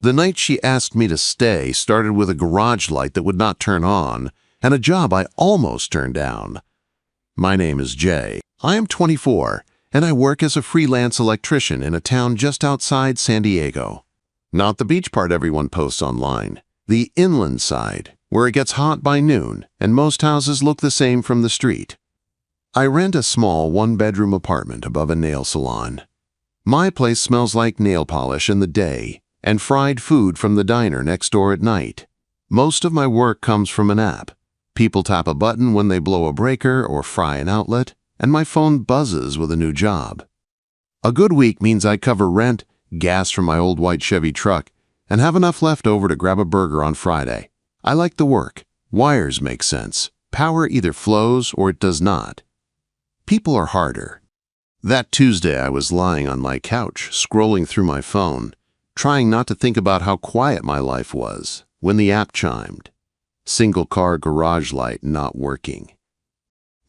The night she asked me to stay started with a garage light that would not turn on and a job I almost turned down. My name is Jay. I am 24, and I work as a freelance electrician in a town just outside San Diego. Not the beach part everyone posts online, the inland side, where it gets hot by noon and most houses look the same from the street. I rent a small one-bedroom apartment above a nail salon. My place smells like nail polish in the day and fried food from the diner next door at night. Most of my work comes from an app. People tap a button when they blow a breaker or fry an outlet, and my phone buzzes with a new job. A good week means I cover rent, gas from my old white Chevy truck, and have enough left over to grab a burger on Friday. I like the work. Wires make sense. Power either flows or it does not. People are harder. That Tuesday I was lying on my couch, scrolling through my phone, trying not to think about how quiet my life was, when the app chimed. Single-car garage light not working.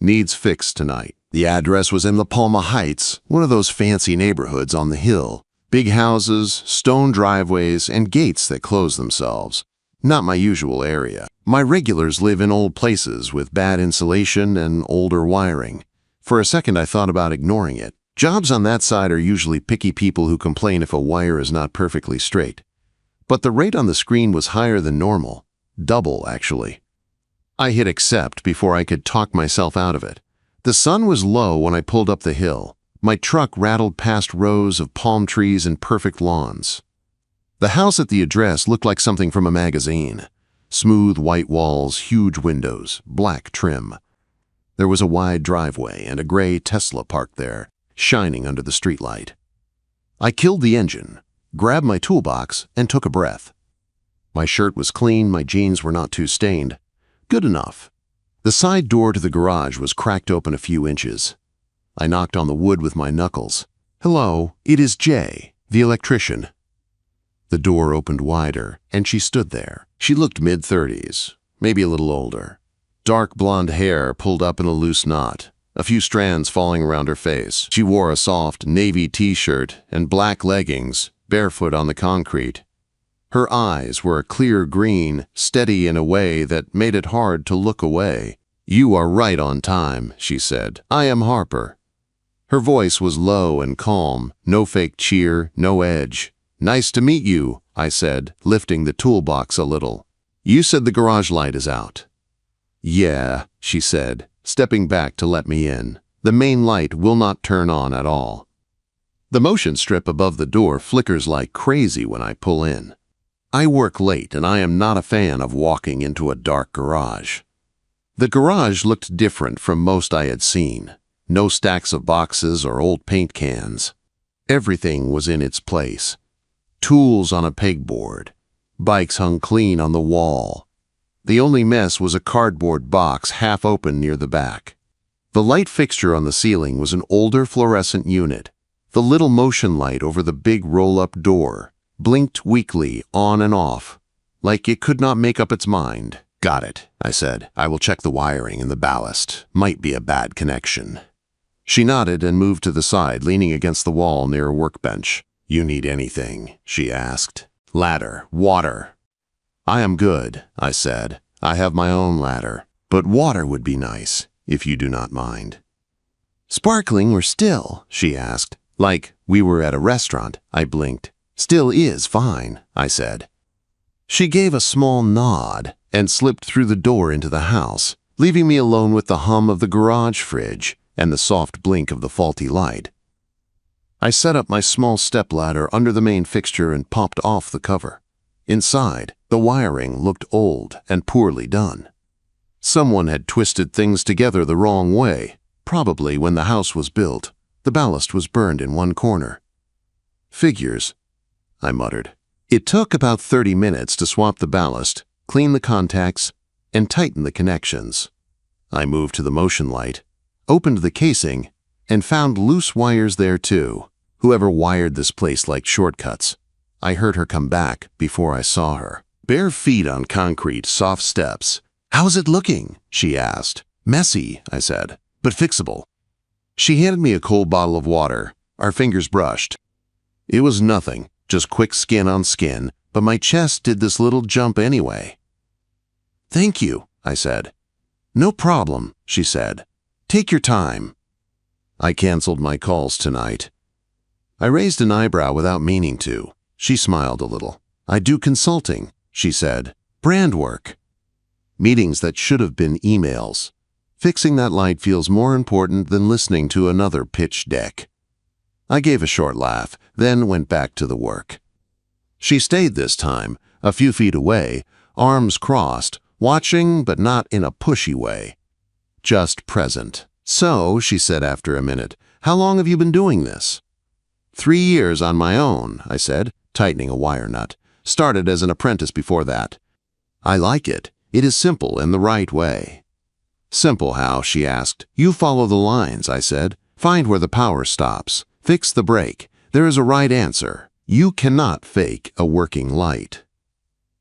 Needs fixed tonight. The address was in La Palma Heights, one of those fancy neighborhoods on the hill. Big houses, stone driveways, and gates that close themselves. Not my usual area. My regulars live in old places with bad insulation and older wiring. For a second I thought about ignoring it. Jobs on that side are usually picky people who complain if a wire is not perfectly straight. But the rate on the screen was higher than normal. Double, actually. I hit accept before I could talk myself out of it. The sun was low when I pulled up the hill. My truck rattled past rows of palm trees and perfect lawns. The house at the address looked like something from a magazine. Smooth white walls, huge windows, black trim. There was a wide driveway and a gray Tesla parked there, shining under the streetlight. I killed the engine, grabbed my toolbox, and took a breath. My shirt was clean, my jeans were not too stained. Good enough. The side door to the garage was cracked open a few inches. I knocked on the wood with my knuckles. "Hello, it is Jay, the electrician." The door opened wider, and she stood there. She looked mid-30s, maybe a little older. Dark blonde hair pulled up in a loose knot, a few strands falling around her face. She wore a soft navy t-shirt and black leggings, barefoot on the concrete. Her eyes were a clear green, steady in a way that made it hard to look away. "You are right on time," she said. "I am Harper." Her voice was low and calm, no fake cheer, no edge. "Nice to meet you," I said, lifting the toolbox a little. "You said the garage light is out." "Yeah," she said, stepping back to let me in. "The main light will not turn on at all. The motion strip above the door flickers like crazy when I pull in. I work late and I am not a fan of walking into a dark garage." The garage looked different from most I had seen. No stacks of boxes or old paint cans. Everything was in its place. Tools on a pegboard. Bikes hung clean on the wall. The only mess was a cardboard box half open near the back. The light fixture on the ceiling was an older fluorescent unit. The little motion light over the big roll-up door blinked weakly on and off, like it could not make up its mind. "Got it," I said. "I will check the wiring and the ballast. Might be a bad connection." She nodded and moved to the side, leaning against the wall near a workbench. "You need anything?" she asked. "Ladder, water." "I am good," I said. "I have my own ladder. But water would be nice, if you do not mind." "Sparkling or still?" she asked. "Like we were at a restaurant," I blinked. "Still is fine," I said. She gave a small nod and slipped through the door into the house, leaving me alone with the hum of the garage fridge and the soft blink of the faulty light. I set up my small stepladder under the main fixture and popped off the cover. Inside, the wiring looked old and poorly done. Someone had twisted things together the wrong way. Probably when the house was built, the ballast was burned in one corner. "Figures," I muttered. It took about 30 minutes to swap the ballast, clean the contacts, and tighten the connections. I moved to the motion light, opened the casing, and found loose wires there too. Whoever wired this place liked shortcuts. I heard her come back before I saw her. Bare feet on concrete, soft steps. "How's it looking?" she asked. "Messy," I said, "but fixable." She handed me a cold bottle of water. Our fingers brushed. It was nothing, just quick skin on skin, but my chest did this little jump anyway. "Thank you," I said. "No problem," she said. "Take your time." I canceled my calls tonight. I raised an eyebrow without meaning to. She smiled a little. "I do consulting," she said. "Brand work." Meetings that should have been emails. Fixing that light feels more important than listening to another pitch deck. I gave a short laugh, then went back to the work. She stayed this time, a few feet away, arms crossed, watching but not in a pushy way. Just present. "So," she said after a minute, "how long have you been doing this?" 3 years on my own," I said, tightening a wire nut. "Started as an apprentice before that." "I like it. It is simple in the right way." "Simple how?" she asked. "You follow the lines," I said. "Find where the power stops. Fix the brake. There is a right answer. You cannot fake a working light."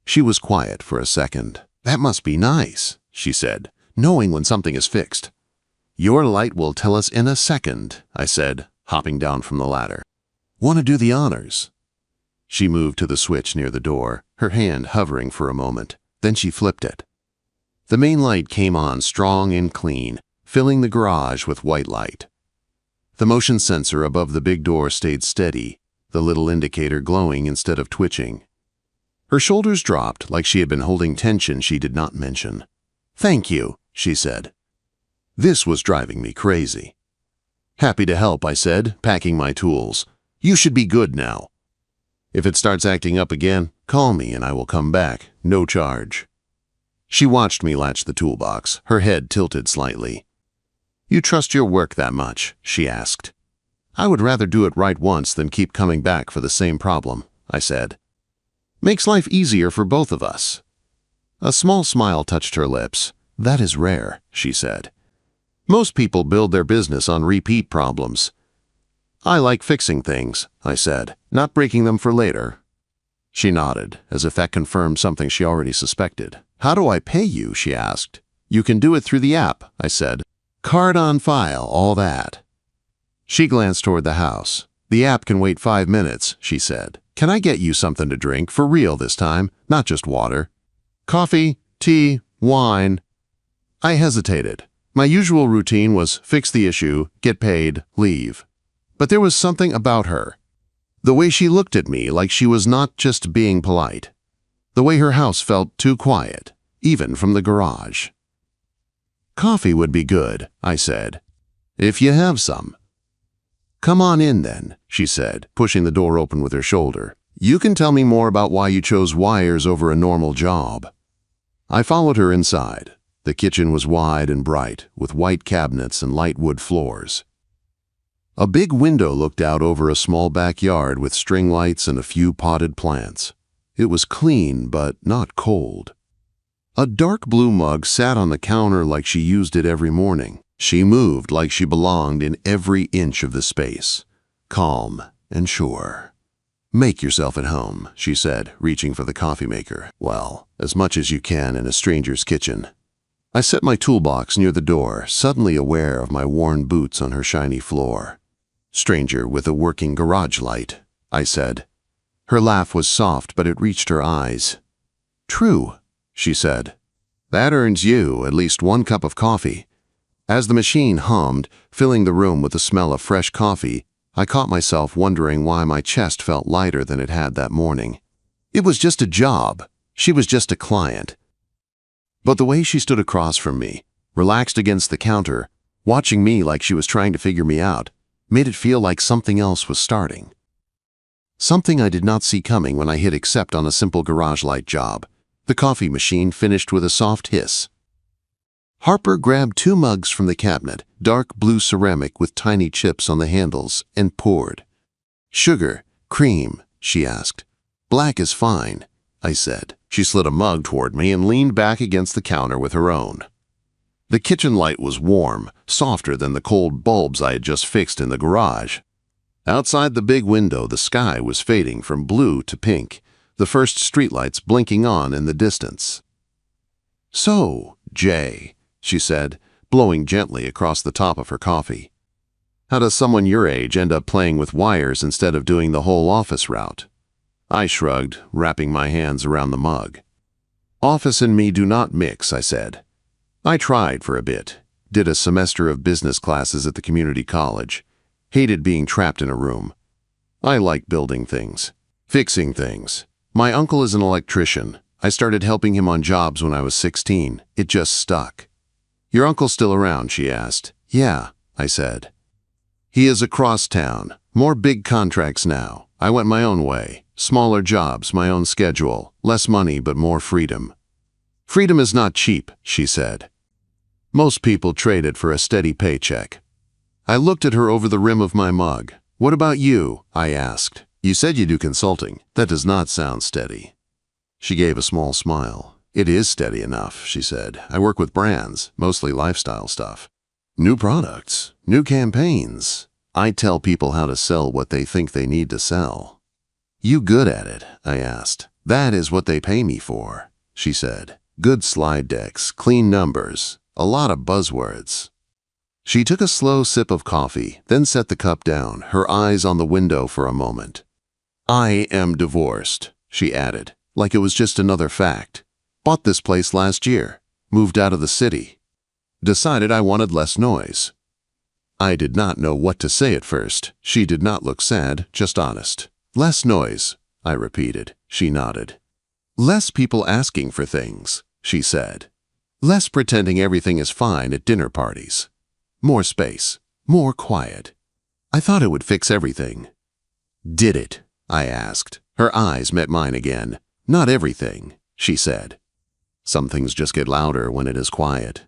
She was quiet for a second. "That must be nice," she said, "knowing when something is fixed." "Your light will tell us in a second," I said, hopping down from the ladder. "Want to do the honors?" She moved to the switch near the door, her hand hovering for a moment. Then she flipped it. The main light came on strong and clean, filling the garage with white light. The motion sensor above the big door stayed steady, the little indicator glowing instead of twitching. Her shoulders dropped like she had been holding tension she did not mention. "Thank you," she said. This was driving me crazy. "Happy to help," I said, packing my tools. "You should be good now. If it starts acting up again, call me and I will come back, no charge." She watched me latch the toolbox, her head tilted slightly. "You trust your work that much?" she asked. "I would rather do it right once than keep coming back for the same problem," I said. "Makes life easier for both of us." A small smile touched her lips. "That is rare," she said. "Most people build their business on repeat problems." "I like fixing things," I said, "not breaking them for later." She nodded, as if that confirmed something she already suspected. "How do I pay you?" she asked. "You can do it through the app," I said. "Card on file, all that." She glanced toward the house. "The app can wait 5 minutes," she said. "Can I get you something to drink, for real this time, not just water? Coffee, tea, wine?" I hesitated. My usual routine was fix the issue, get paid, leave. But there was something about her. The way she looked at me like she was not just being polite. The way her house felt too quiet, even from the garage. "Coffee would be good," I said. "If you have some." "Come on in then," she said, pushing the door open with her shoulder. "You can tell me more about why you chose wires over a normal job." I followed her inside. The kitchen was wide and bright, with white cabinets and light wood floors. A big window looked out over a small backyard with string lights and a few potted plants. It was clean, but not cold. A dark blue mug sat on the counter like she used it every morning. She moved like she belonged in every inch of the space, calm and sure. "Make yourself at home," she said, reaching for the coffee maker. "Well, as much as you can in a stranger's kitchen." I set my toolbox near the door, suddenly aware of my worn boots on her shiny floor. "Stranger with a working garage light," I said. Her laugh was soft, but it reached her eyes. "True," she said. "That earns you at least 1 cup of coffee." As the machine hummed, filling the room with the smell of fresh coffee, I caught myself wondering why my chest felt lighter than it had that morning. It was just a job. She was just a client. But the way she stood across from me, relaxed against the counter, watching me like she was trying to figure me out, made it feel like something else was starting. Something I did not see coming when I hit accept on a simple garage light job. The coffee machine finished with a soft hiss. Harper grabbed 2 mugs from the cabinet, dark blue ceramic with tiny chips on the handles, and poured. "Sugar, cream?" she asked. "Black is fine," I said. She slid a mug toward me and leaned back against the counter with her own. The kitchen light was warm, softer than the cold bulbs I had just fixed in the garage. Outside the big window, the sky was fading from blue to pink, the first streetlights blinking on in the distance. "So, Jay," she said, blowing gently across the top of her coffee. "How does someone your age end up playing with wires instead of doing the whole office route?" I shrugged, wrapping my hands around the mug. Office and me do not mix, I said. I tried for a bit. Did a semester of business classes at the community college. Hated being trapped in a room. I like building things. Fixing things. My uncle is an electrician. I started helping him on jobs when I was 16. It just stuck. Your uncle's still around, she asked. Yeah, I said. He is across town. More big contracts now. I went my own way. Smaller jobs, my own schedule. Less money, but more freedom. Freedom is not cheap, she said. Most people trade it for a steady paycheck. I looked at her over the rim of my mug. What about you? I asked. You said you do consulting. That does not sound steady. She gave a small smile. It is steady enough, she said. I work with brands, mostly lifestyle stuff. New products, new campaigns. I tell people how to sell what they think they need to sell. You good at it? I asked. That is what they pay me for, she said. Good slide decks, clean numbers, a lot of buzzwords. She took a slow sip of coffee, then set the cup down, her eyes on the window for a moment. I am divorced, she added, like it was just another fact. Bought this place last year, moved out of the city. Decided I wanted less noise. I did not know what to say at first. She did not look sad, just honest. Less noise, I repeated. She nodded. Less people asking for things, she said. Less pretending everything is fine at dinner parties. More space, more quiet. I thought it would fix everything. Did it? I asked. Her eyes met mine again. Not everything, she said. Some things just get louder when it is quiet.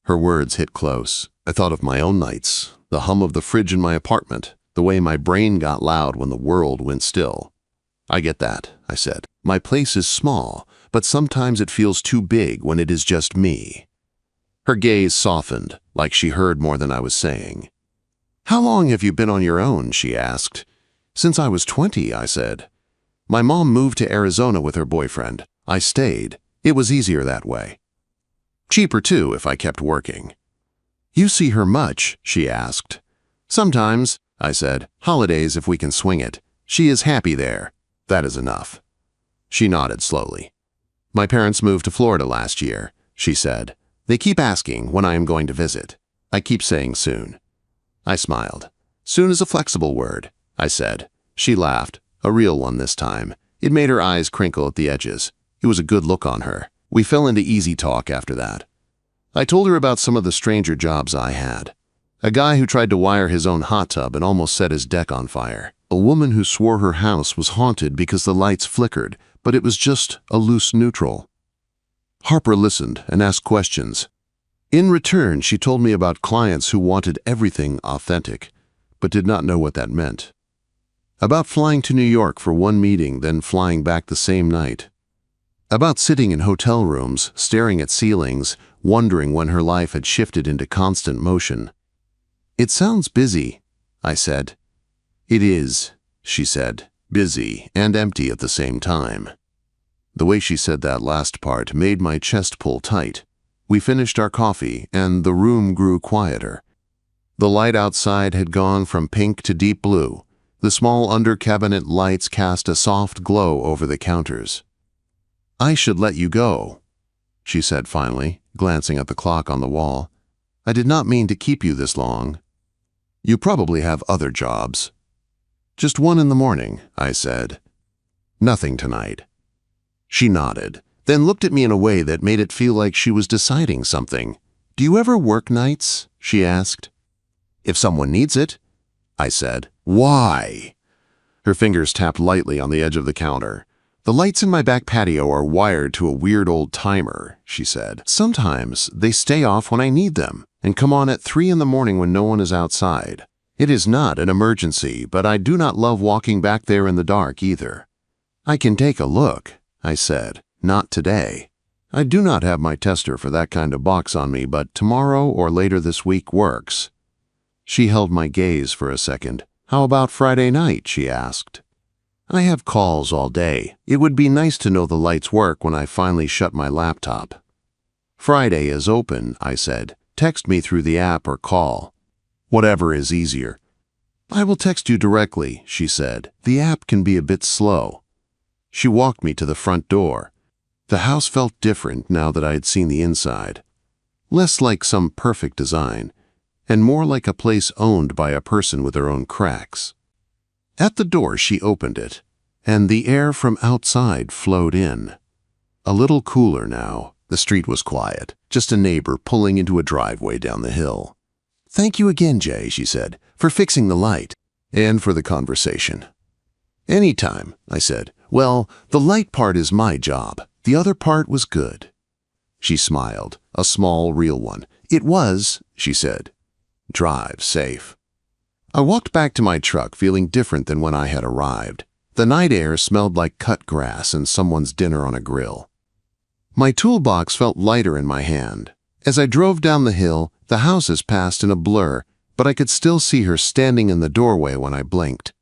Her words hit close. I thought of my own nights, the hum of the fridge in my apartment, the way my brain got loud when the world went still. I get that, I said. My place is small, but sometimes it feels too big when it is just me. Her gaze softened, like she heard more than I was saying. How long have you been on your own? She asked. Since I was 20, I said. My mom moved to Arizona with her boyfriend. I stayed. It was easier that way. Cheaper too if I kept working. You see her much? She asked. Sometimes, I said. Holidays if we can swing it. She is happy there. That is enough. She nodded slowly. My parents moved to Florida last year, she said. They keep asking when I am going to visit. I keep saying soon. I smiled. Soon is a flexible word, I said. She laughed, a real one this time. It made her eyes crinkle at the edges. It was a good look on her. We fell into easy talk after that. I told her about some of the stranger jobs I had. A guy who tried to wire his own hot tub and almost set his deck on fire. A woman who swore her house was haunted because the lights flickered, but it was just a loose neutral. Harper listened and asked questions. In return, she told me about clients who wanted everything authentic, but did not know what that meant. About flying to New York for one meeting, then flying back the same night. About sitting in hotel rooms, staring at ceilings, wondering when her life had shifted into constant motion. It sounds busy, I said. It is, she said, busy and empty at the same time. The way she said that last part made my chest pull tight. We finished our coffee, and the room grew quieter. The light outside had gone from pink to deep blue. The small under-cabinet lights cast a soft glow over the counters. I should let you go, she said finally, glancing at the clock on the wall. I did not mean to keep you this long. You probably have other jobs. Just one in the morning, I said. Nothing tonight. She nodded, then looked at me in a way that made it feel like she was deciding something. Do you ever work nights? She asked. If someone needs it, I said. Why? Her fingers tapped lightly on the edge of the counter. The lights in my back patio are wired to a weird old timer, she said. Sometimes they stay off when I need them and come on at 3 in the morning when no one is outside. It is not an emergency, but I do not love walking back there in the dark either. I can take a look, I said. Not today. I do not have my tester for that kind of box on me, but tomorrow or later this week works. She held my gaze for a second. How about Friday night? She asked. I have calls all day. It would be nice to know the lights work when I finally shut my laptop. Friday is open, I said. Text me through the app or call. Whatever is easier. I will text you directly, she said. The app can be a bit slow. She walked me to the front door. The house felt different now that I had seen the inside. Less like some perfect design, and more like a place owned by a person with their own cracks. At the door she opened it, and the air from outside flowed in. A little cooler now. The street was quiet, just a neighbor pulling into a driveway down the hill. "Thank you again, Jay," she said, "for fixing the light, and for the conversation." "Anytime," I said. "Well, the light part is my job. The other part was good." She smiled, a small, real one. "It was," she said. "Drive safe." I walked back to my truck feeling different than when I had arrived. The night air smelled like cut grass and someone's dinner on a grill. My toolbox felt lighter in my hand. As I drove down the hill, the houses passed in a blur, but I could still see her standing in the doorway when I blinked.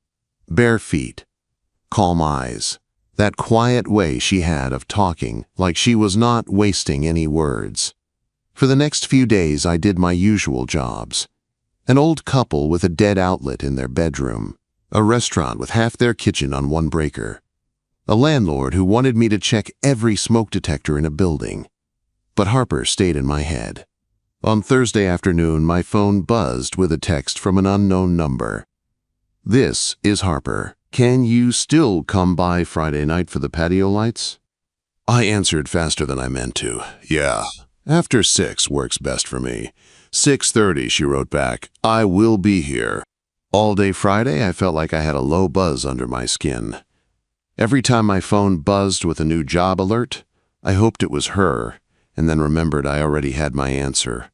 Bare feet, calm eyes, that quiet way she had of talking like she was not wasting any words. For the next few days I did my usual jobs. An old couple with a dead outlet in their bedroom, a restaurant with half their kitchen on one breaker, a landlord who wanted me to check every smoke detector in a building. But Harper stayed in my head. On Thursday afternoon, my phone buzzed with a text from an unknown number. "This is Harper. Can you still come by Friday night for the patio lights?" I answered faster than I meant to. "Yeah, after 6 works best for me." 6:30, she wrote back. "I will be here." All day Friday, I felt like I had a low buzz under my skin. Every time my phone buzzed with a new job alert, I hoped it was her, and then remembered I already had my answer.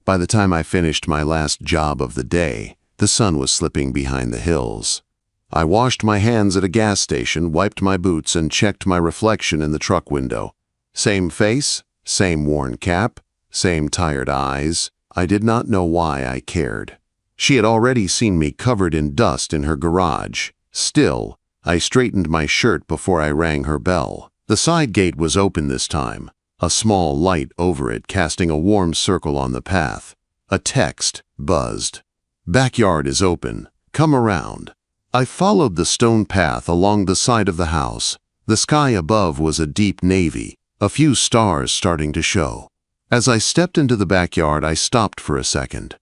By the time I finished my last job of the day, the sun was slipping behind the hills. I washed my hands at a gas station, wiped my boots, and checked my reflection in the truck window. Same face, same worn cap, same tired eyes. I did not know why I cared. She had already seen me covered in dust in her garage. Still, I straightened my shirt before I rang her bell. The side gate was open this time, a small light over it casting a warm circle on the path. A text buzzed. "Backyard is open. Come around." I followed the stone path along the side of the house. The sky above was a deep navy, a few stars starting to show. As I stepped into the backyard, I stopped for a second.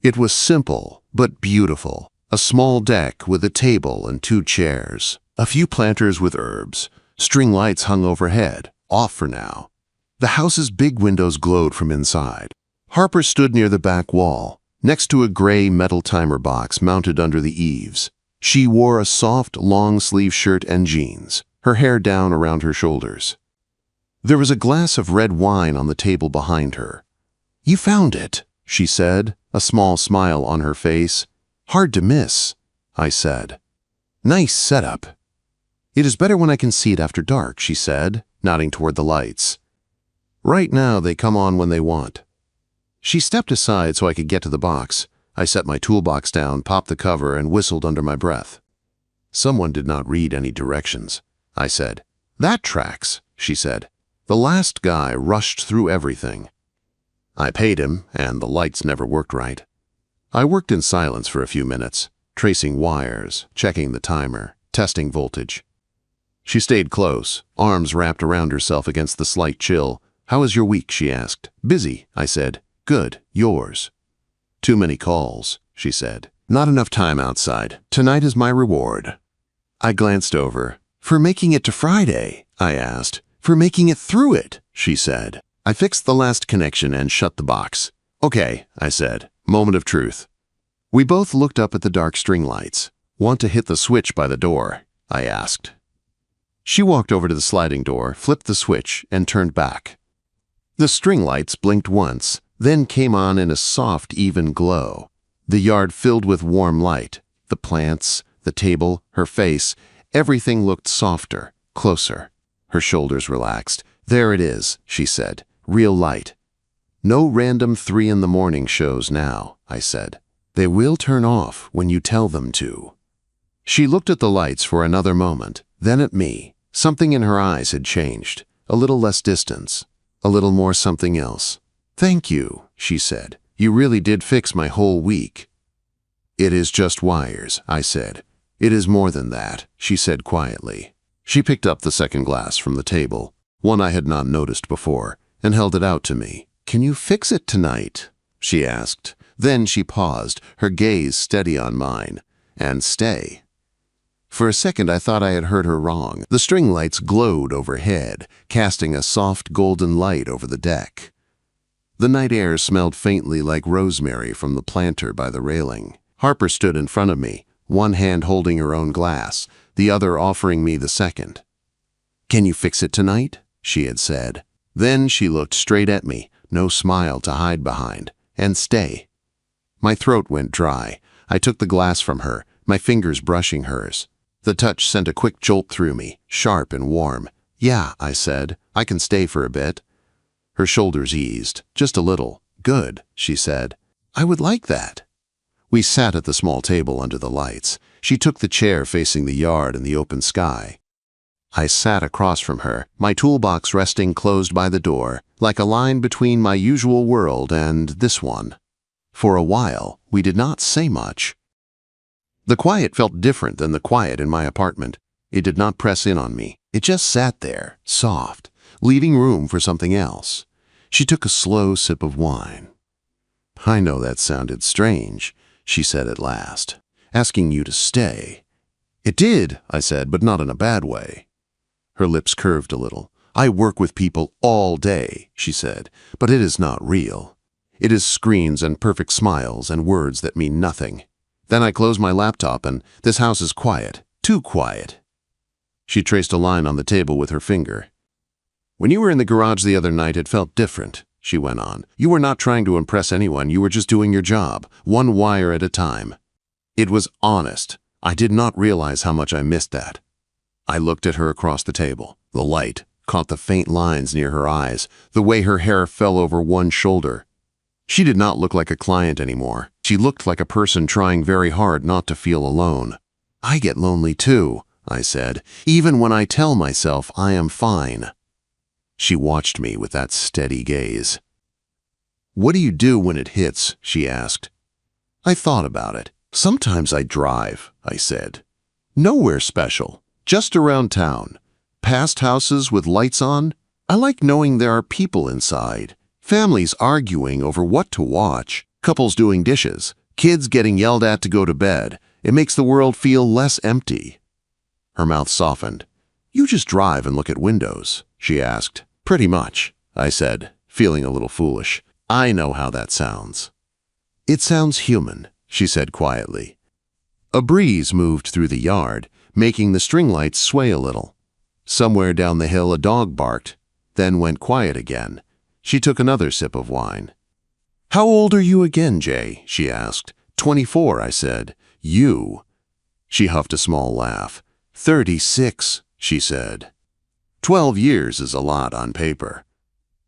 It was simple, but beautiful. A small deck with a table and 2 chairs. A few planters with herbs. String lights hung overhead, off for now. The house's big windows glowed from inside. Harper stood near the back wall, next to a gray metal timer box mounted under the eaves. She wore a soft, long-sleeve shirt and jeans, her hair down around her shoulders. There was a glass of red wine on the table behind her. "You found it," she said, a small smile on her face. "Hard to miss," I said. "Nice setup." "It is better when I can see it after dark," she said, nodding toward the lights. "Right now they come on when they want." She stepped aside so I could get to the box. I set my toolbox down, popped the cover, and whistled under my breath. "Someone did not read any directions," I said. "That tracks," she said. "The last guy rushed through everything." I paid him, and the lights never worked right. I worked in silence for a few minutes, tracing wires, checking the timer, testing voltage. She stayed close, arms wrapped around herself against the slight chill. "How is your week?" she asked. "Busy," I said. "Good. Yours?" "Too many calls," she said. "Not enough time outside. Tonight is my reward." I glanced over. "For making it to Friday?" I asked. "For making it through it," she said. I fixed the last connection and shut the box. "Okay," I said. Moment of truth. We both looked up at the dark string lights. "Want to hit the switch by the door?" I asked. She walked over to the sliding door, flipped the switch, and turned back. The string lights blinked once, then came on in a soft, even glow. The yard filled with warm light. The plants, the table, her face, everything looked softer, closer. Her shoulders relaxed. "There it is," she said. "Real light." "No random 3 in the morning shows now," I said. "They will turn off when you tell them to." She looked at the lights for another moment, then at me. Something in her eyes had changed. A little less distance. A little more something else. "Thank you," she said. "You really did fix my whole week." "It is just wires," I said. "It is more than that," she said quietly. She picked up the second glass from the table, one I had not noticed before, and held it out to me. "Can you fix it tonight?" she asked. Then she paused, her gaze steady on mine. "And stay." For a second I thought I had heard her wrong. The string lights glowed overhead, casting a soft golden light over the deck. The night air smelled faintly like rosemary from the planter by the railing. Harper stood in front of me, one hand holding her own glass, the other offering me the second. "Can you fix it tonight?" she had said. Then she looked straight at me, no smile to hide behind. "And stay." My throat went dry. I took the glass from her, my fingers brushing hers. The touch sent a quick jolt through me, sharp and warm. "Yeah," I said, "I can stay for a bit." Her shoulders eased, just a little. "Good," she said. "I would like that." We sat at the small table under the lights. She took the chair facing the yard and the open sky. I sat across from her, my toolbox resting closed by the door, like a line between my usual world and this one. For a while, we did not say much. The quiet felt different than the quiet in my apartment. It did not press in on me. It just sat there, soft, leaving room for something else. She took a slow sip of wine. "I know that sounded strange," she said at last. "Asking you to stay." "It did," I said, "but not in a bad way." Her lips curved a little. "I work with people all day," she said, "but it is not real. It is screens and perfect smiles and words that mean nothing. Then I close my laptop and this house is quiet, too quiet." She traced a line on the table with her finger. "When you were in the garage the other night, it felt different," she went on. "You were not trying to impress anyone, you were just doing your job, one wire at a time. It was honest. I did not realize how much I missed that." I looked at her across the table. The light caught the faint lines near her eyes, the way her hair fell over one shoulder. She did not look like a client anymore. She looked like a person trying very hard not to feel alone. "I get lonely too," I said, "even when I tell myself I am fine." She watched me with that steady gaze. "What do you do when it hits?" she asked. I thought about it. "Sometimes I drive," I said. "Nowhere special, just around town. Past houses with lights on. I like knowing there are people inside. Families arguing over what to watch, couples doing dishes, kids getting yelled at to go to bed. It makes the world feel less empty." Her mouth softened. "You just drive and look at windows?" she asked. "Pretty much," I said, feeling a little foolish. "I know how that sounds." "It sounds human," she said quietly. A breeze moved through the yard, making the string lights sway a little. Somewhere down the hill a dog barked, then went quiet again. She took another sip of wine. "How old are you again, Jay?" she asked. 24, I said. "You?" She huffed a small laugh. 36, she said. 12 years is a lot on paper.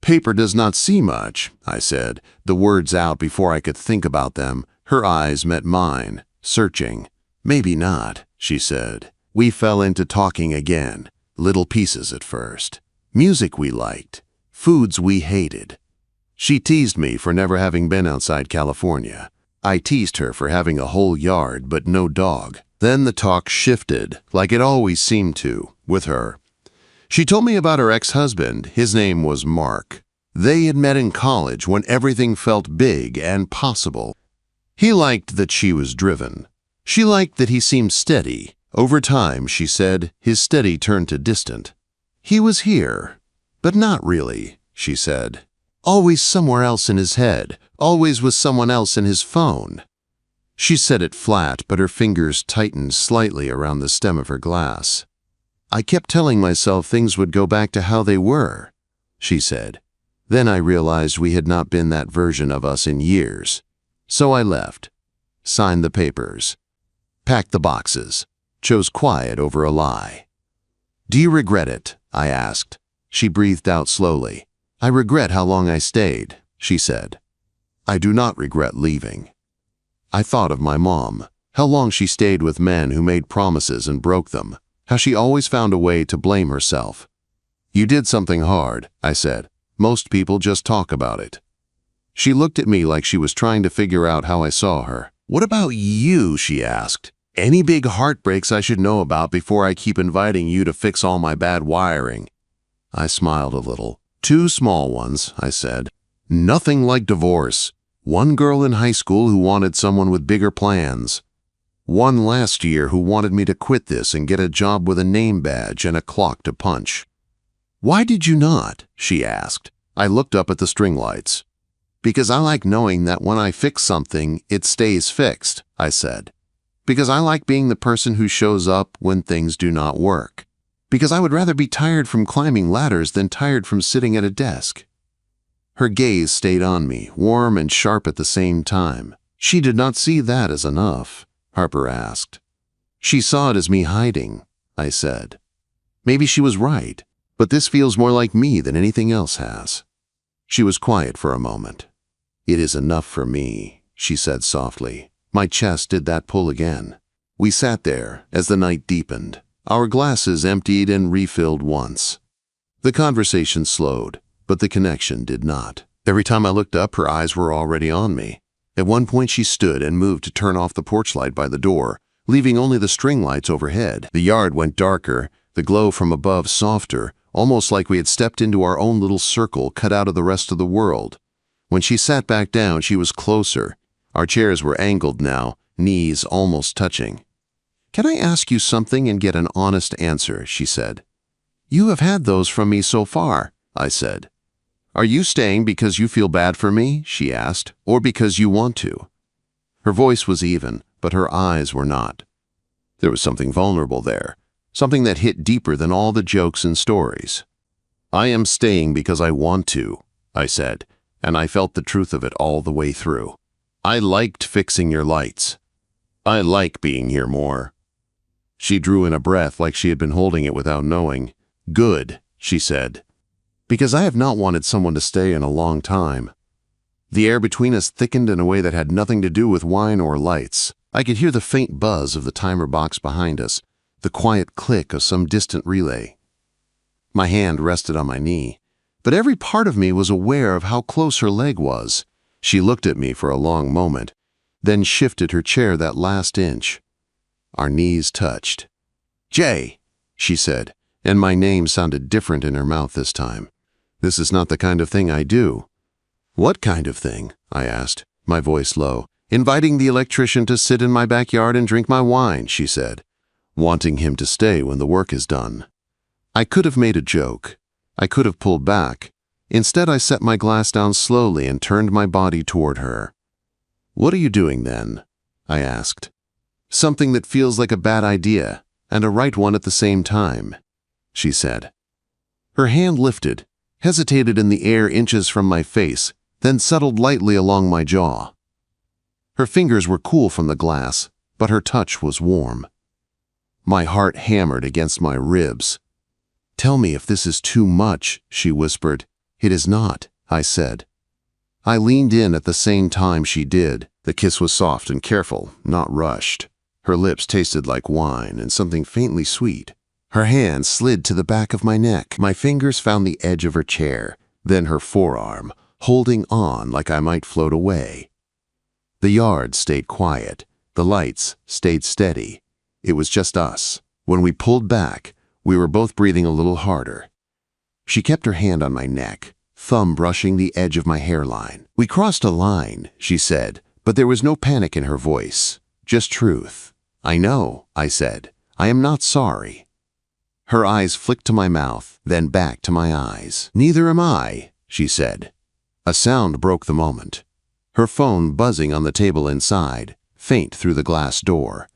"Paper does not see much," I said, the words out before I could think about them. Her eyes met mine, searching. "Maybe not," she said. We fell into talking again, little pieces at first. Music we liked, foods we hated. She teased me for never having been outside California. I teased her for having a whole yard but no dog. Then the talk shifted, like it always seemed to, with her. She told me about her ex-husband. His name was Mark. They had met in college when everything felt big and possible. He liked that she was driven. She liked that he seemed steady. Over time, she said, his steady turned to distant. He was here, but not really, she said. Always somewhere else in his head, always with someone else in his phone. She said it flat, but her fingers tightened slightly around the stem of her glass. I kept telling myself things would go back to how they were, she said. Then I realized we had not been that version of us in years. So I left, signed the papers, packed the boxes, chose quiet over a lie. "Do you regret it?" I asked. She breathed out slowly. "I regret how long I stayed," she said. "I do not regret leaving." I thought of my mom, how long she stayed with men who made promises and broke them, how she always found a way to blame herself. "You did something hard," I said. "Most people just talk about it." She looked at me like she was trying to figure out how I saw her. "What about you?" she asked. Any big heartbreaks I should know about before I keep inviting you to fix all my bad wiring?" I smiled a little. "Two small ones," I said. "Nothing like divorce. One girl in high school who wanted someone with bigger plans. One last year who wanted me to quit this and get a job with a name badge and a clock to punch." "Why did you not?" she asked. I looked up at the string lights. "Because I like knowing that when I fix something, it stays fixed," I said. "Because I like being the person who shows up when things do not work. Because I would rather be tired from climbing ladders than tired from sitting at a desk." Her gaze stayed on me, warm and sharp at the same time. "She did not see that as enough?" Harper asked. "She saw it as me hiding," I said. "Maybe she was right, but this feels more like me than anything else has." She was quiet for a moment. "It is enough for me," she said softly. My chest did that pull again. We sat there as the night deepened. Our glasses emptied and refilled once. The conversation slowed, but the connection did not. Every time I looked up, her eyes were already on me. At one point she stood and moved to turn off the porch light by the door, leaving only the string lights overhead. The yard went darker, the glow from above softer, almost like we had stepped into our own little circle cut out of the rest of the world. When she sat back down, she was closer. Our chairs were angled now, knees almost touching. "Can I ask you something and get an honest answer?" she said. "You have had those from me so far," I said. "Are you staying because you feel bad for me?" she asked, "or because you want to?" Her voice was even, but her eyes were not. There was something vulnerable there, something that hit deeper than all the jokes and stories. "I am staying because I want to," I said, and I felt the truth of it all the way through. "I liked fixing your lights. I like being here more." She drew in a breath like she had been holding it without knowing. "Good," she said. "Because I have not wanted someone to stay in a long time." The air between us thickened in a way that had nothing to do with wine or lights. I could hear the faint buzz of the timer box behind us, the quiet click of some distant relay. My hand rested on my knee, but every part of me was aware of how close her leg was. She looked at me for a long moment, then shifted her chair that last inch. Our knees touched. "Jay," she said, and my name sounded different in her mouth this time. "This is not the kind of thing I do." "What kind of thing?" I asked, my voice low. "Inviting the electrician to sit in my backyard and drink my wine," she said. "Wanting him to stay when the work is done." I could have made a joke. I could have pulled back. Instead, I set my glass down slowly and turned my body toward her. "What are you doing then?" I asked. "Something that feels like a bad idea, and a right one at the same time," she said. Her hand lifted, hesitated in the air inches from my face, then settled lightly along my jaw. Her fingers were cool from the glass, but her touch was warm. My heart hammered against my ribs. "Tell me if this is too much," she whispered. "It is not," I said. I leaned in at the same time she did. The kiss was soft and careful, not rushed. Her lips tasted like wine and something faintly sweet. Her hand slid to the back of my neck. My fingers found the edge of her chair, then her forearm, holding on like I might float away. The yard stayed quiet. The lights stayed steady. It was just us. When we pulled back, we were both breathing a little harder. She kept her hand on my neck, thumb brushing the edge of my hairline. "We crossed a line," she said, but there was no panic in her voice, just truth. "I know," I said. "I am not sorry." Her eyes flicked to my mouth, then back to my eyes. "Neither am I," she said. A sound broke the moment. Her phone buzzing on the table inside, faint through the glass door.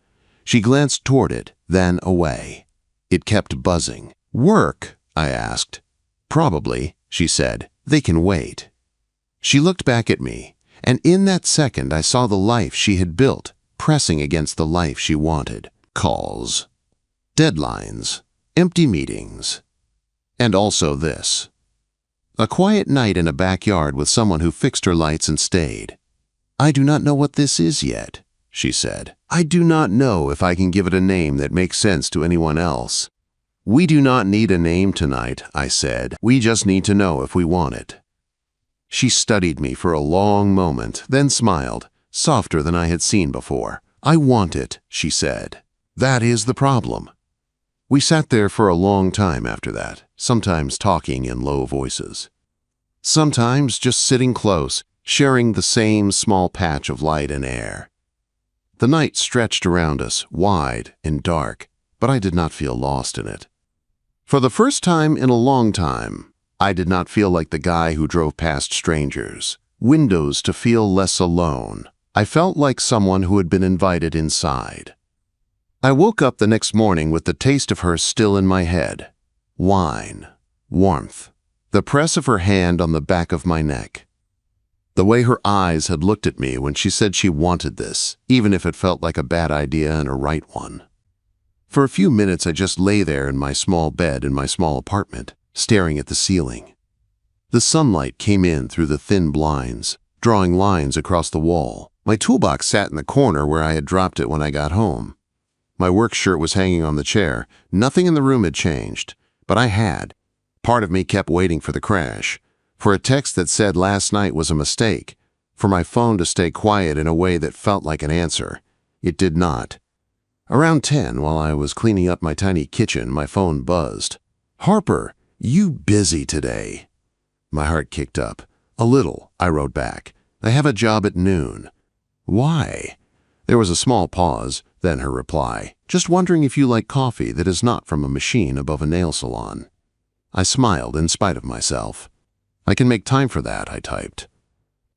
She glanced toward it, then away. It kept buzzing. "Work?" I asked. "Probably," she said. "They can wait." She looked back at me, and in that second I saw the life she had built pressing against the life she wanted. Calls, deadlines, empty meetings, and also this. A quiet night in a backyard with someone who fixed her lights and stayed. "I do not know what this is yet," she said. "I do not know if I can give it a name that makes sense to anyone else." "We do not need a name tonight," I said. "We just need to know if we want it." She studied me for a long moment, then smiled, softer than I had seen before. I want it, she said. That is the problem. We sat there for a long time after that, sometimes talking in low voices. Sometimes just sitting close, sharing the same small patch of light and air. The night stretched around us, wide and dark, but I did not feel lost in it. For the first time in a long time, I did not feel like the guy who drove past strangers, windows to feel less alone. I felt like someone who had been invited inside. I woke up the next morning with the taste of her still in my head. Wine, warmth, the press of her hand on the back of my neck. The way her eyes had looked at me when she said she wanted this, even if it felt like a bad idea and a right one. For a few minutes I just lay there in my small bed in my small apartment, staring at the ceiling. The sunlight came in through the thin blinds, drawing lines across the wall. My toolbox sat in the corner where I had dropped it when I got home. My work shirt was hanging on the chair. Nothing in the room had changed, but I had. Part of me kept waiting for the crash, for a text that said last night was a mistake, for my phone to stay quiet in a way that felt like an answer. It did not. Around 10, while I was cleaning up my tiny kitchen, my phone buzzed. "Harper, you busy today?" My heart kicked up. "A little," I wrote back. "I have a job at noon." "Why?" There was a small pause, then her reply. "Just wondering if you like coffee that is not from a machine above a nail salon." I smiled in spite of myself. "I can make time for that," I typed.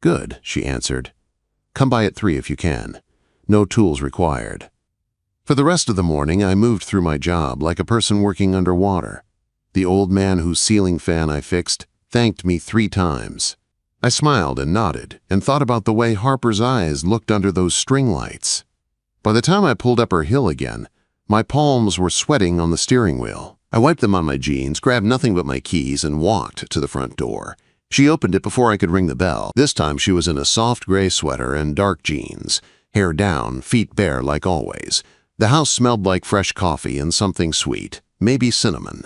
"Good," she answered. "Come by at 3 if you can. No tools required." For the rest of the morning, I moved through my job like a person working underwater. The old man whose ceiling fan I fixed thanked me 3 times. I smiled and nodded and thought about the way Harper's eyes looked under those string lights. By the time I pulled up her hill again, my palms were sweating on the steering wheel. I wiped them on my jeans, grabbed nothing but my keys, and walked to the front door. She opened it before I could ring the bell. This time she was in a soft gray sweater and dark jeans, hair down, feet bare like always. The house smelled like fresh coffee and something sweet, maybe cinnamon.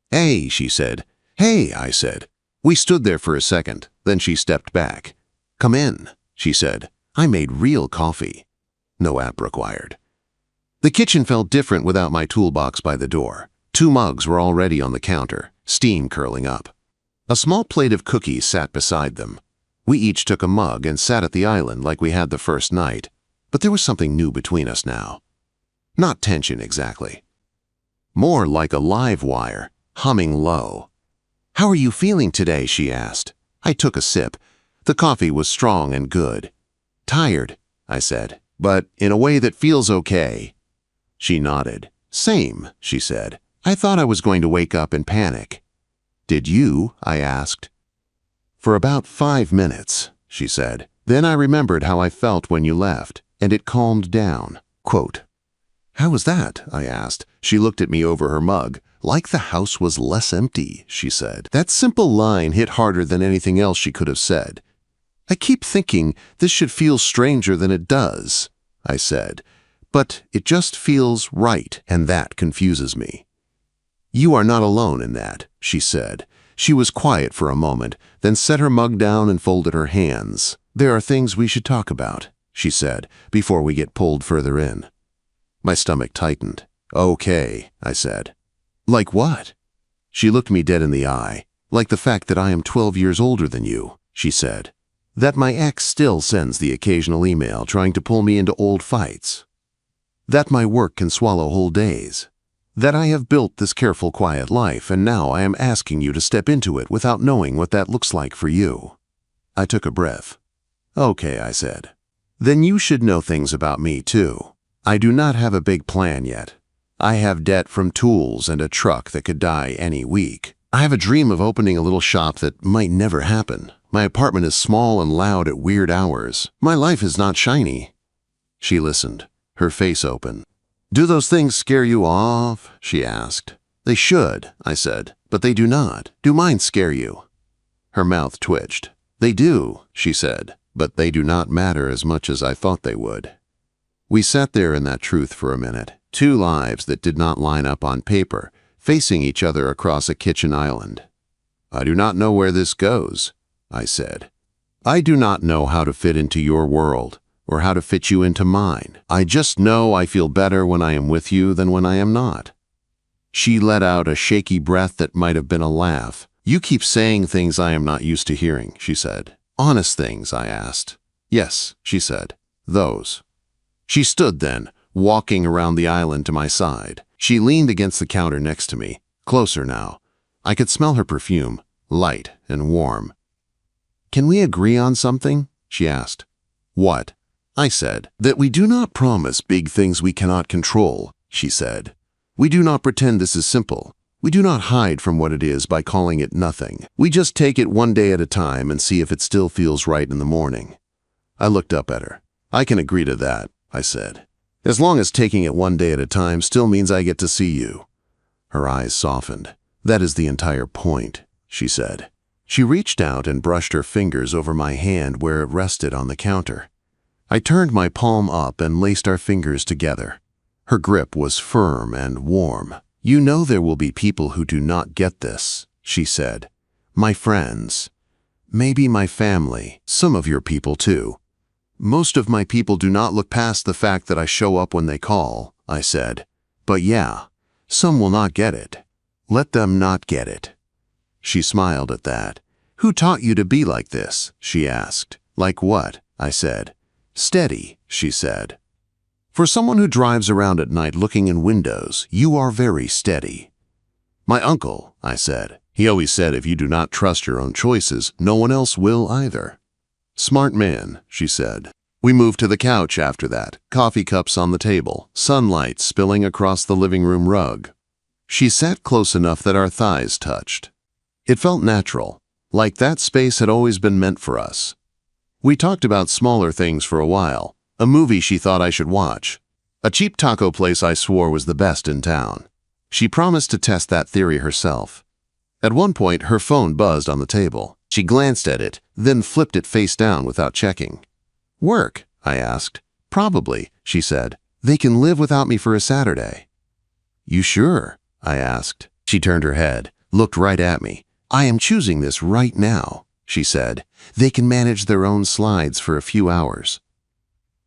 "Hey," she said. "Hey," I said. We stood there for a second, then she stepped back. "Come in," she said. "I made real coffee." No app required. The kitchen felt different without my toolbox by the door. 2 mugs were already on the counter, steam curling up. A small plate of cookies sat beside them. We each took a mug and sat at the island like we had the first night, but there was something new between us now. Not tension exactly. More like a live wire, humming low. "How are you feeling today?" she asked. I took a sip. The coffee was strong and good. "Tired," I said, "but in a way that feels okay." She nodded. "Same," she said. "I thought I was going to wake up and panic." "Did you?" I asked. "For about 5 minutes," she said. "Then I remembered how I felt when you left, and it calmed down." Quote, "How was that?" I asked. She looked at me over her mug. "Like the house was less empty," she said. That simple line hit harder than anything else she could have said. "I keep thinking this should feel stranger than it does," I said. "But it just feels right, and that confuses me." "You are not alone in that," she said. She was quiet for a moment, then set her mug down and folded her hands. "There are things we should talk about," she said, "before we get pulled further in." My stomach tightened. "Okay," I said. "Like what?" She looked me dead in the eye. "Like the fact that I am 12 years older than you," she said. "That my ex still sends the occasional email trying to pull me into old fights. That my work can swallow whole days. That I have built this careful, quiet life, and now I am asking you to step into it without knowing what that looks like for you." I took a breath. "Okay," I said. "Then you should know things about me, too. I do not have a big plan yet. I have debt from tools and a truck that could die any week. I have a dream of opening a little shop that might never happen. My apartment is small and loud at weird hours. My life is not shiny." She listened, her face open. "Do those things scare you off?" she asked. "They should," I said, "but they do not. Do mine scare you?" Her mouth twitched. "They do," she said, "but they do not matter as much as I thought they would." We sat there in that truth for a minute, 2 lives that did not line up on paper, facing each other across a kitchen island. "I do not know where this goes," I said. "I do not know how to fit into your world, or how to fit you into mine. I just know I feel better when I am with you than when I am not." She let out a shaky breath that might have been a laugh. "You keep saying things I am not used to hearing," she said. "Honest things?" I asked. "Yes," she said. "Those." She stood then, walking around the island to my side. She leaned against the counter next to me, closer now. I could smell her perfume, light and warm. "Can we agree on something?" she asked. "What?" I said. "That we do not promise big things we cannot control," she said. "We do not pretend this is simple. We do not hide from what it is by calling it nothing. We just take it one day at a time and see if it still feels right in the morning." I looked up at her. "I can agree to that," I said. "As long as taking it one day at a time still means I get to see you." Her eyes softened. "That is the entire point," she said. She reached out and brushed her fingers over my hand where it rested on the counter. I turned my palm up and laced our fingers together. Her grip was firm and warm. "You know there will be people who do not get this," she said. "My friends. Maybe my family. Some of your people too." "Most of my people do not look past the fact that I show up when they call," I said. "But yeah, some will not get it. Let them not get it." She smiled at that. "Who taught you to be like this?" she asked. "Like what?" I said. "Steady," she said. "For someone who drives around at night looking in windows, you are very steady." "My uncle," I said. "He always said if you do not trust your own choices, no one else will either." "Smart man," she said. We moved to the couch after that, coffee cups on the table, sunlight spilling across the living room rug. She sat close enough that our thighs touched. It felt natural, like that space had always been meant for us. We talked about smaller things for a while, a movie she thought I should watch, a cheap taco place I swore was the best in town. She promised to test that theory herself. At one point, her phone buzzed on the table. She glanced at it, then flipped it face down without checking. "Work?" I asked. "Probably," she said. "They can live without me for a Saturday." "You sure?" I asked. She turned her head, looked right at me. "I am choosing this right now," she said. "They can manage their own slides for a few hours."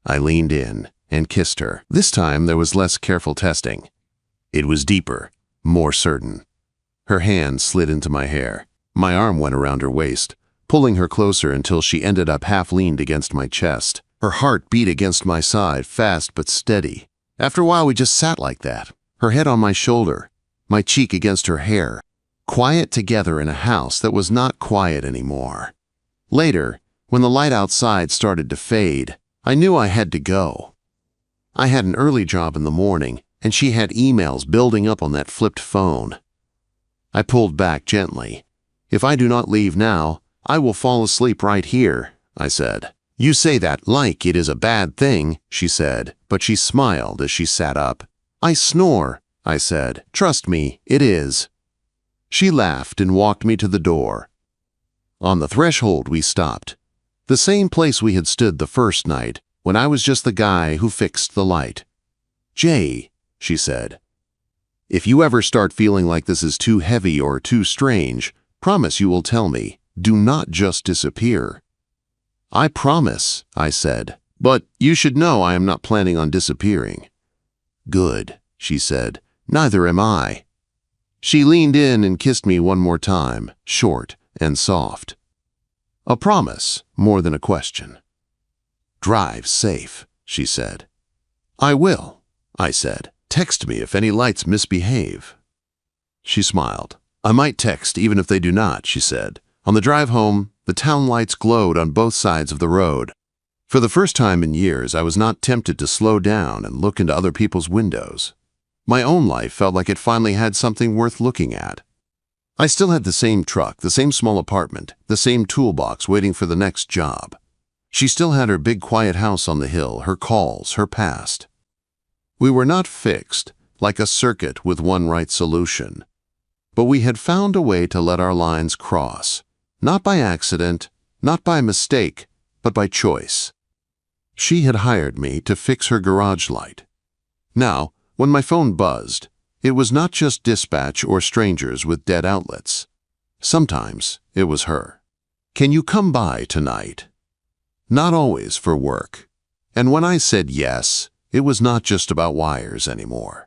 I leaned in and kissed her. This time there was less careful testing. It was deeper, more certain. Her hand slid into my hair. My arm went around her waist, pulling her closer until she ended up half-leaned against my chest. Her heart beat against my side, fast but steady. After a while we just sat like that, her head on my shoulder, my cheek against her hair, quiet together in a house that was not quiet anymore. Later, when the light outside started to fade, I knew I had to go. I had an early job in the morning, and she had emails building up on that flipped phone. I pulled back gently. "If I do not leave now, I will fall asleep right here," I said. "You say that like it is a bad thing," she said, but she smiled as she sat up. "I snore," I said. "Trust me, it is." She laughed and walked me to the door. On the threshold we stopped. The same place we had stood the first night, when I was just the guy who fixed the light. "Jay," she said, "if you ever start feeling like this is too heavy or too strange, promise you will tell me. Do not just disappear." "I promise," I said, "but you should know I am not planning on disappearing." "Good," she said. "Neither am I." She leaned in and kissed me one more time, short and soft. A promise, more than a question. "Drive safe," she said. "I will," I said. "Text me if any lights misbehave." She smiled. "I might text even if they do not," she said. On the drive home, the town lights glowed on both sides of the road. For the first time in years, I was not tempted to slow down and look into other people's windows. My own life felt like it finally had something worth looking at. I still had the same truck, the same small apartment, the same toolbox waiting for the next job. She still had her big quiet house on the hill, her calls, her past. We were not fixed, like a circuit with one right solution. But we had found a way to let our lines cross, not by accident, not by mistake, but by choice. She had hired me to fix her garage light. Now, when my phone buzzed, it was not just dispatch or strangers with dead outlets. Sometimes it was her. "Can you come by tonight?" Not always for work. And when I said yes, it was not just about wires anymore.